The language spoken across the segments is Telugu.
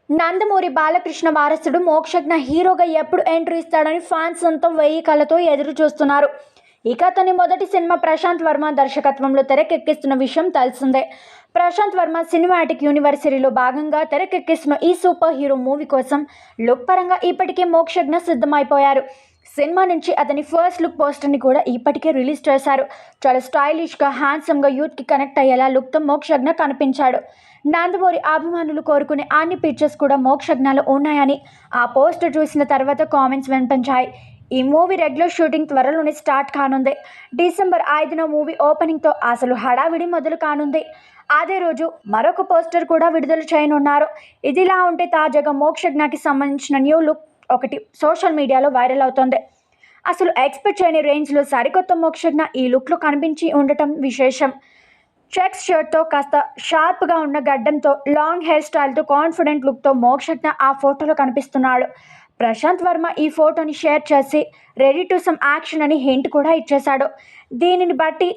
నందమూరి బాలకృష్ణ వారసుడు మోక్షజ్ఞ హీరోగా ఎప్పుడు ఎంట్రీ ఇస్తాడని ఫ్యాన్స్ అంతా వెయ్యి కళ్ళతో ఎదురు చూస్తున్నారు. ఇక అతని మొదటి సినిమా ప్రశాంత్ వర్మ దర్శకత్వంలో తెరకెక్కిస్తున్న విషయం తెలిసిందే. ప్రశాంత్ వర్మ సినిమాటిక్ యూనివర్సిటీలో భాగంగా తెరకెక్కిస్తున్న ఈ సూపర్ హీరో మూవీ కోసం లుక్ పరంగా ఇప్పటికే మోక్షజ్ఞ సిద్ధమైపోయారు. సినిమా నుంచి అతని ఫస్ట్ లుక్ పోస్టర్ని కూడా ఇప్పటికే రిలీజ్ చేశారు. చాలా స్టైలిష్గా, హ్యాండ్సమ్గా, యూత్కి కనెక్ట్ అయ్యేలా లుక్తో మోక్షజ్ఞ కనిపించాడు. నందమూరి అభిమానులు కోరుకునే అన్ని పిక్చర్స్ కూడా మోక్షజ్ఞలో ఉన్నాయని ఆ పోస్టర్ చూసిన తర్వాత కామెంట్స్ వినిపించాయి. ఈ మూవీ రెగ్యులర్ షూటింగ్ త్వరలోనే స్టార్ట్ కానుంది. డిసెంబర్ 5న మూవీ ఓపెనింగ్తో అసలు హడావిడి మొదలు కానుంది. అదే రోజు మరొక పోస్టర్ కూడా విడుదల చేయనున్నారు. ఇదిలా ఉంటే తాజాగా మోక్షజ్ఞకి సంబంధించిన న్యూ లుక్ ఒకటి సోషల్ మీడియాలో వైరల్ అవుతోంది. అసలు ఎక్స్పెక్ట్ చేయని రేంజ్లో సరికొత్త మోక్షజ్ఞ ఈ లుక్లో కనిపించి ఉండటం విశేషం. చెక్స్ షర్ట్తో, కాస్త షార్ప్గా ఉన్న గడ్డంతో, లాంగ్ హెయిర్ స్టైల్తో, కాన్ఫిడెంట్ లుక్తో మోక్షజ్ఞ ఆ ఫోటోలో కనిపిస్తున్నాడు. ప్రశాంత్ వర్మ ఈ ఫోటోని షేర్ చేసి రెడీ టు సమ్ యాక్షన్ అని హింట్ కూడా ఇచ్చేశాడు. దీనిని బట్టి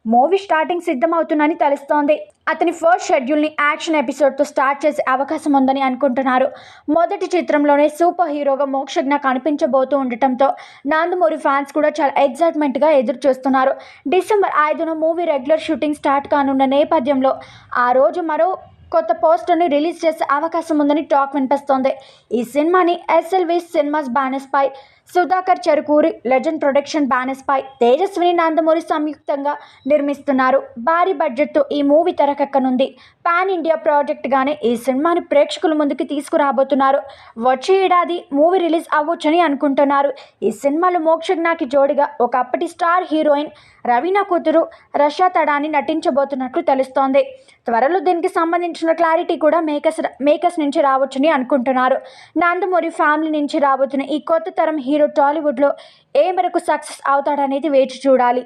మూవీ స్టార్టింగ్ సిద్ధమవుతుందని తెలుస్తోంది. అతని ఫస్ట్ షెడ్యూల్ని యాక్షన్ ఎపిసోడ్తో స్టార్ట్ చేసే అవకాశం ఉందని అనుకుంటున్నారు. మొదటి చిత్రంలోనే సూపర్ హీరోగా మోక్షజ్ఞ కనిపించబోతూ ఉండటంతో నందమూరి ఫ్యాన్స్ కూడా చాలా ఎగ్జైట్మెంట్గా ఎదురు చూస్తున్నారు. డిసెంబర్ 5న మూవీ రెగ్యులర్ షూటింగ్ స్టార్ట్ కానున్న నేపథ్యంలో ఆ రోజు మరో కొత్త పోస్టర్ని రిలీజ్ చేసే అవకాశం ఉందని టాక్ వినిపిస్తోంది. ఈ సినిమాని ఎస్ఎల్వి సినిమాస్ బ్యానర్స్పై, సుధాకర్ చెరుకూరి లెజెండ్ ప్రొడక్షన్ బ్యానర్స్పై తేజస్విని నందమూరి సంయుక్తంగా నిర్మిస్తున్నారు. భారీ బడ్జెట్తో ఈ మూవీ తెరకెక్కనుంది. పాన్ ఇండియా ప్రాజెక్ట్గానే ఈ సినిమాని ప్రేక్షకుల ముందుకు తీసుకురాబోతున్నారు. వచ్చే ఏడాది మూవీ రిలీజ్ అవ్వొచ్చని అనుకుంటున్నారు. ఈ సినిమాలో మోక్షజ్ఞకి జోడిగా ఒకప్పటి స్టార్ హీరోయిన్ రవీనా కూతురు రష్యా తడాని నటించబోతున్నట్లు తెలుస్తోంది. త్వరలో దీనికి సంబంధించిన క్లారిటీ కూడా మేకర్స్ నుంచి రావచ్చని అనుకుంటున్నారు. నందమూరి ఫ్యామిలీ నుంచి రాబోతున్న ఈ కొత్త తరం హీరో టాలీవుడ్లో ఏ మేరకు సక్సెస్ అవుతాడనేది వేచి చూడాలి.